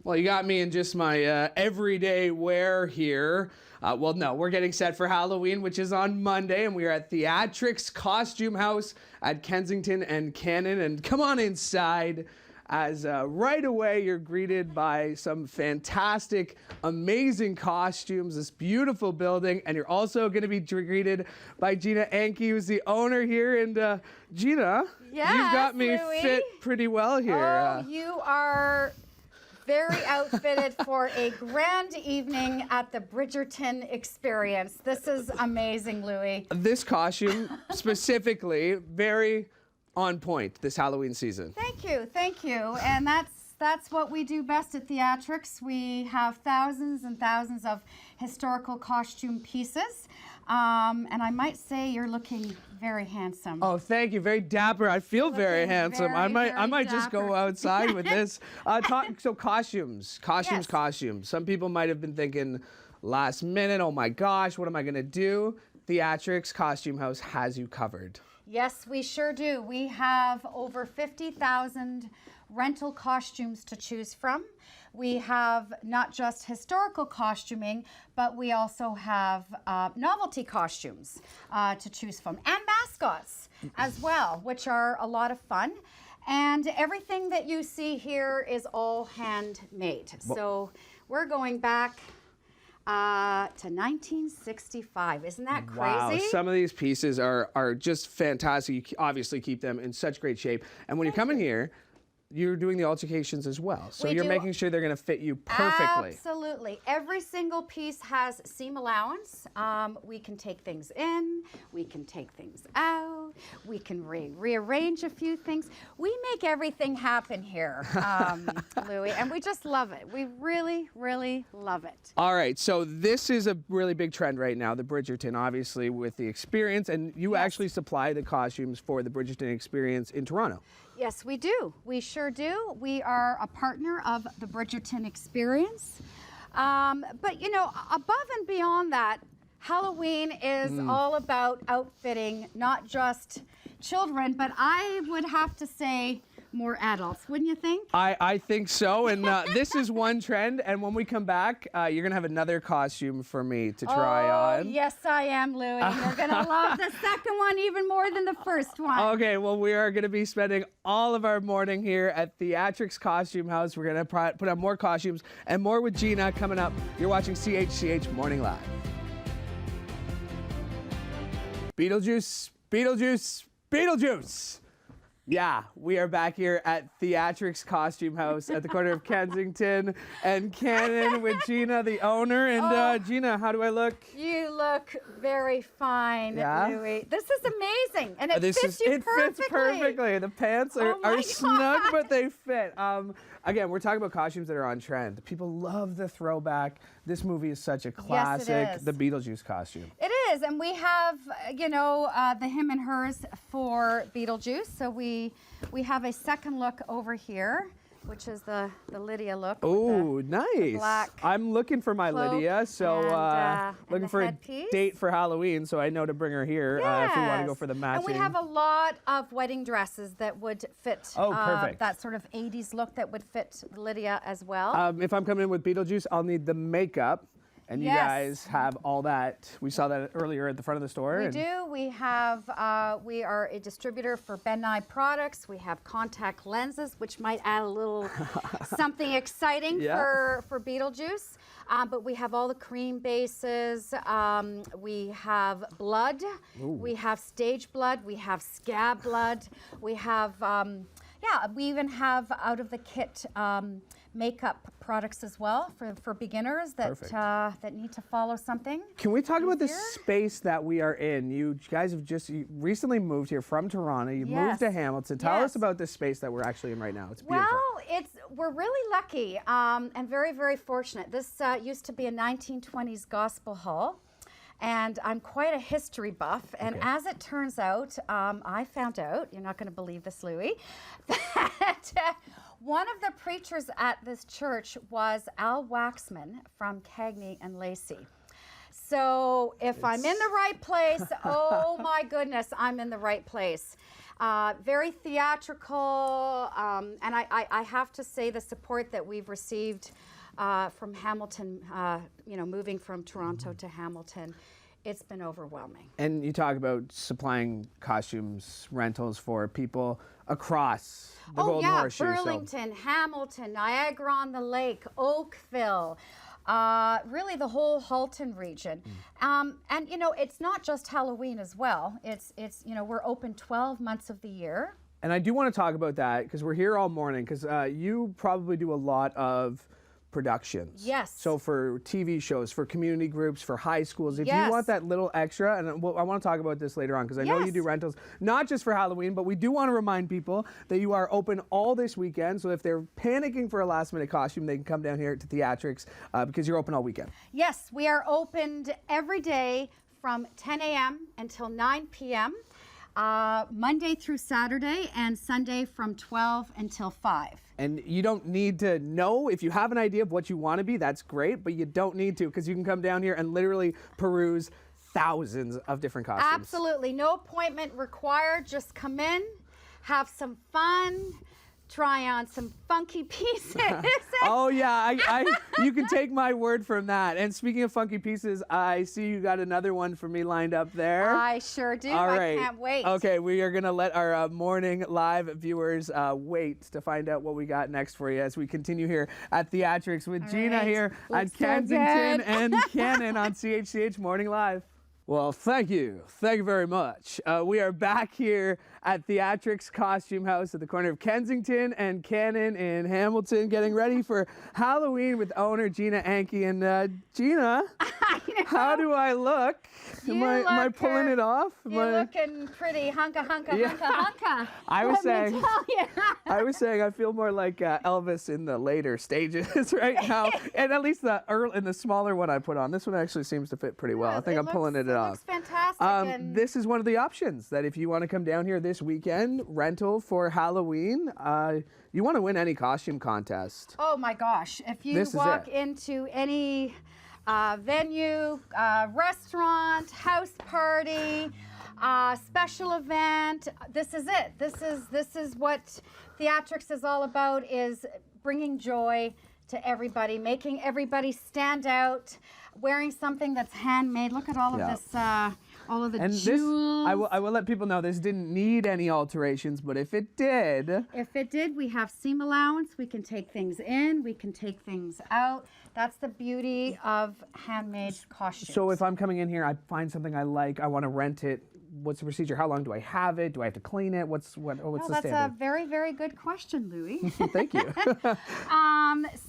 Well, you got me in just my everyday wear here. Well, no, we're getting set for Halloween, which is on Monday, and we are at Theatrix Costume House at Kensington and Cannon. And come on inside, as right away you're greeted by some fantastic, amazing costumes, this beautiful building, and you're also going to be greeted by Gina Anke, who's the owner here. And Gina, yes, you've got me Louie. fit pretty well here. Oh, you are very outfitted for a grand evening at the Bridgerton experience. This is amazing, Louie. This costume specifically, very on point this Halloween season. Thank you. And that's what we do best at Theatrix. We have thousands and thousands of historical costume pieces. And I might say you're looking very handsome. Oh, thank you. Very dapper. I feel very handsome. I might just go outside with this. So costumes. Some people might have been thinking last minute, oh my gosh, what am I going to do? Theatrix Costume House has you covered. Yes, we sure do. We have over 50,000 rental costumes to choose from. We have not just historical costuming, but we also have novelty costumes to choose from, and mascots as well, which are a lot of fun. And everything that you see here is all handmade. So we're going back to 1965. Isn't that crazy? Wow, some of these pieces are just fantastic. You obviously keep them in such great shape. And when you're coming here, you're doing the altercations as well. So you're making sure they're going to fit you perfectly. Absolutely. Every single piece has seam allowance. We can take things in. We can take things out. We can rearrange a few things. We make everything happen here, Louie, and we just love it. We really, really love it. All right. So this is a really big trend right now, the Bridgerton, obviously, with the experience. And you actually supply the costumes for the Bridgerton experience in Toronto. Yes, we do. We sure do. We are a partner of the Bridgerton experience. But, you know, above and beyond that, Halloween is all about outfitting not just children, but I would have to say more adults, wouldn't you think? I think so, and this is one trend, and when we come back, you're going to have another costume for me to try on. Yes, I am, Louie. You're going to love the second one even more than the first one. Okay, well, we are going to be spending all of our morning here at Theatrix Costume House. We're going to put on more costumes and more with Gina coming up. You're watching CHCH Morning Live. Beetlejuice, Beetlejuice, Beetlejuice. Yeah, we are back here at Theatrix Costume House at the corner of Kensington and Cannon with Gina, the owner. And Gina, how do I look? You look very fine, Louie. This is amazing, and it fits you perfectly. It fits perfectly. The pants are snug, but they fit. Again, we're talking about costumes that are on trend. People love the throwback. This movie is such a classic. Yes, it is. The Beetlejuice costume. It is, and we have, you know, the him and hers for Beetlejuice. So we have a second look over here, which is the Lydia look. Oh, nice. The black I'm looking for my Lydia, so looking for a date for Halloween, so I know to bring her here if we want to go for the matching. And we have a lot of wedding dresses that would fit perfect. that sort of 80s look that would fit Lydia as well. If I'm coming in with Beetlejuice, I'll need the makeup. And you guys have all that. We saw that earlier at the front of the store. We do. We have. We are a distributor for Ben Nye products. We have contact lenses, which might add a little something exciting for Beetlejuice. But we have all the cream bases. We have blood. Ooh. We have stage blood. We have scab blood. We have. We even have out of the kit makeup products as well for beginners that need to follow something. Can we talk about the space that we are in? You guys have just recently moved here from Toronto. You moved to Hamilton. Tell us about this space that we're actually in right now. It's beautiful. Well, we're really lucky and very, very fortunate. This used to be a 1920s gospel hall. And I'm quite a history buff, and as it turns out, I found out, you're not going to believe this, Louie, that one of the preachers at this church was Al Waxman from Cagney and Lacey. So if I'm in the right place, oh my goodness, I'm in the right place. Very theatrical, and I have to say the support that we've received from Hamilton, moving from Toronto to Hamilton, it's been overwhelming. And you talk about supplying costumes, rentals for people across the Golden Horseshoe. Burlington, Hamilton, Niagara-on-the-Lake, Oakville, really the whole Halton region. And it's not just Halloween as well. It's we're open 12 months of the year. And I do want to talk about that because we're here all morning because you probably do a lot of productions. Yes. So for TV shows, for community groups, for high schools, if Yes. you want that little extra, and I want to talk about this later on because I know you Yes. do rentals, not just for Halloween, but we do want to remind people that you are open all this weekend. So if they're panicking for a last minute costume, they can come down here to Theatrix because you're open all weekend. Yes, we are opened every day from 10 a.m. until 9 p.m. Monday through Saturday, and Sunday from 12 until 5. And you don't need to know. If you have an idea of what you want to be, that's great, but you don't need to because you can come down here and literally peruse thousands of different costumes. Absolutely. No appointment required. Just come in, have some fun, try on some funky pieces. Oh yeah, you can take my word from that. And speaking of funky pieces, I see you got another one for me lined up there. I sure do. All right. I can't wait. Okay, we are gonna let our morning live viewers wait to find out what we got next for you as we continue here at Theatrix with Gina right. here Looks at so Kensington good. and Cannon on CHCH Morning Live. Well, thank you very much. We are back here at Theatrix Costume House at the corner of Kensington and Cannon in Hamilton, getting ready for Halloween with owner Gina Anke. And Gina, how do I look? Am I pulling it off? You're looking pretty hunka. I was Let me saying, tell you. I was saying, I feel more like Elvis in the later stages right now, and at least in the smaller one I put on. This one actually seems to fit pretty well. I think I'm pulling it off. Looks fantastic. This is one of the options that if you want to come down here this weekend, rental for Halloween, you want to win any costume contest. Oh my gosh! If you walk into any venue, restaurant, house party, special event, this is it. This is what Theatrix is all about: is bringing joy to everybody, making everybody stand out, wearing something that's handmade. Look at all of this, all of the and jewels. This, I will let people know this didn't need any alterations, but if it did. If it did, we have seam allowance. We can take things in, we can take things out. That's the beauty of handmade costumes. So if I'm coming in here, I find something I like, I want to rent it. What's the procedure? How long do I have it? Do I have to clean it? What's the standard? That's a very, very good question, Louie. Thank you.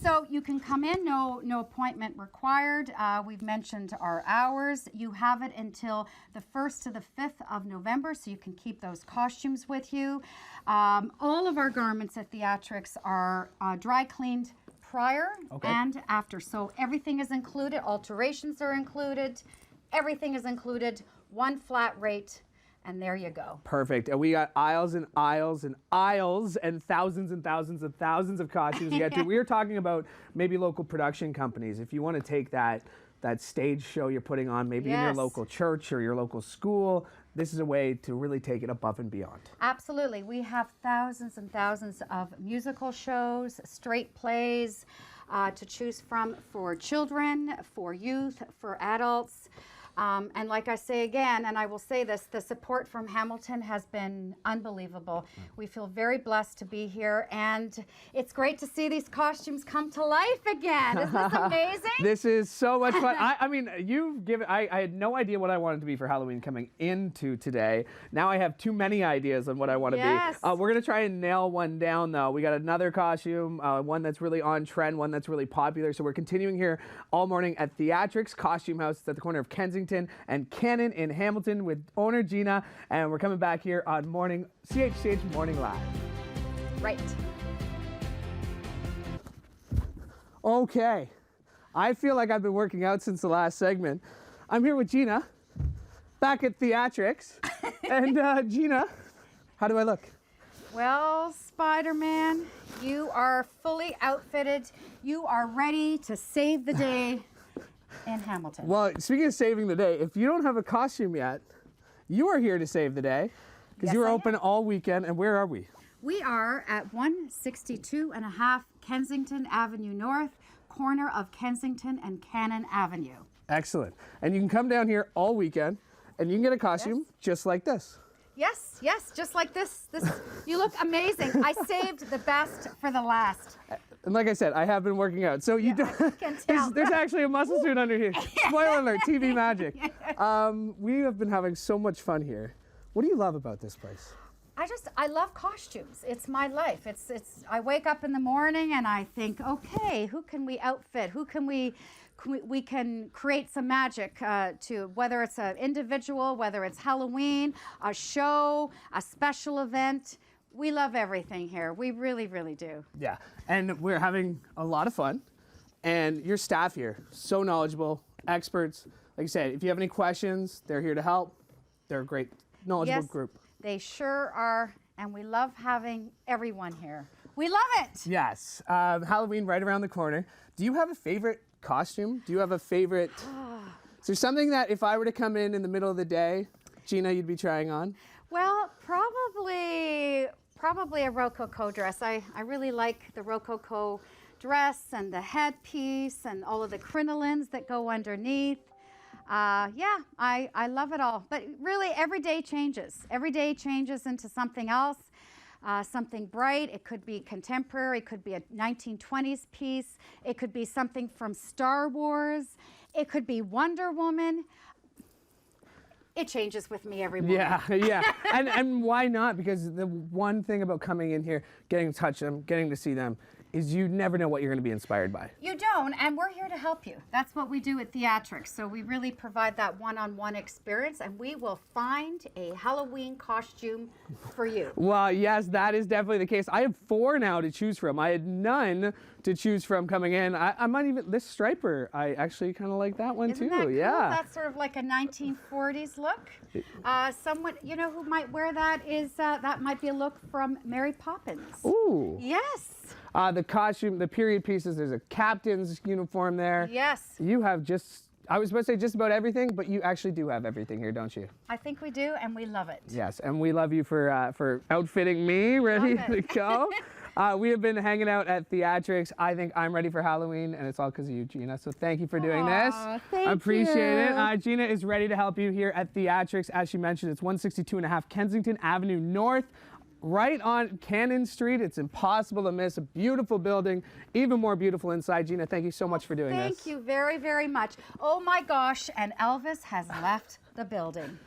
So you can come in, no appointment required. We've mentioned our hours. You have it until the 1st to the 5th of November, so you can keep those costumes with you. All of our garments at Theatrix are dry cleaned prior and after. So everything is included, alterations are included, everything is included, one flat rate, and there you go. Perfect. And we got aisles and aisles and aisles and thousands of costumes to get to. We are talking about maybe local production companies. If you want to take that stage show you're putting on maybe in your local church or your local school, this is a way to really take it above and beyond. Absolutely. We have thousands and thousands of musical shows, straight plays to choose from for children, for youth, for adults. And like I say again, and I will say this, the support from Hamilton has been unbelievable. We feel very blessed to be here, and it's great to see these costumes come to life again. Isn't this amazing? This is so much fun. I mean, I had no idea what I wanted to be for Halloween coming into today. Now I have too many ideas on what I want to be. We're going to try and nail one down, though. We got another costume, one that's really on trend, one that's really popular. So we're continuing here all morning at Theatrix Costume House. It's at the corner of Kensington and Cannon in Hamilton with owner Gina, and we're coming back here on CHCH Morning Live. Right. Okay, I feel like I've been working out since the last segment. I'm here with Gina, back at Theatrix, and Gina, how do I look? Well, Spider-Man, you are fully outfitted. You are ready to save the day in Hamilton. Well, speaking of saving the day, if you don't have a costume yet, you are here to save the day. because Yes, you're I open all weekend. And where are we? We are at 162.5 Kensington Avenue North, corner of Kensington and Cannon Avenue. Excellent. And you can come down here all weekend, and you can get a costume just like this. Yes, yes, just like this. You look amazing. I saved the best for the last. And like I said, I have been working out. So you don't. I can tell. There's actually a muscle suit under here. Spoiler alert, TV magic. We have been having so much fun here. What do you love about this place? I love costumes. It's my life. I wake up in the morning and I think, okay, who can we outfit? Who can we can create some magic to, whether it's an individual, whether it's Halloween, a show, a special event. We love everything here. We really, really do. Yeah, and we're having a lot of fun. And your staff here, so knowledgeable, experts. Like I said, if you have any questions, they're here to help. They're a great, knowledgeable group. They sure are, and we love having everyone here. We love it. Yes, Halloween right around the corner. Do you have a favorite costume? Do you have a favorite? Is there something that if I were to come in the middle of the day, Gina, you'd be trying on? Well, probably a Rococo dress. I really like the Rococo dress and the headpiece and all of the crinolines that go underneath. Yeah, I love it all. But really, every day changes. Every day changes into something else, something bright. It could be contemporary. It could be a 1920s piece. It could be something from Star Wars. It could be Wonder Woman. It changes with me every morning. Yeah. And why not? Because the one thing about coming in here, getting to touch them, getting to see them, is you never know what you're going to be inspired by. You don't, and we're here to help you. That's what we do at Theatrix. So we really provide that one-on-one experience, and we will find a Halloween costume for you. Well, yes, that is definitely the case. I have 4 now to choose from. I had none to choose from coming in. I might even, this striper, I actually kind of like that one Isn't too. that cool? Yeah. That's sort of like a 1940s look. Someone, you know, who might wear that is, that might be a look from Mary Poppins. Ooh. Yes. The costume, the period pieces, there's a captain's uniform there. Yes. You have I was supposed to say just about everything, but you actually do have everything here, don't you? I think we do, and we love it. Yes, and we love you for outfitting me, ready to go. We have been hanging out at Theatrix. I think I'm ready for Halloween, and it's all because of you, Gina. So thank you for doing this. Thank Appreciate you. it. Gina is ready to help you here at Theatrix. As she mentioned, it's 162.5 Kensington Avenue North, right on Cannon Street. It's impossible to miss. A beautiful building, even more beautiful inside. Gina, thank you so much for doing this. Thank you very, very much. Oh my gosh, and Elvis has left the building.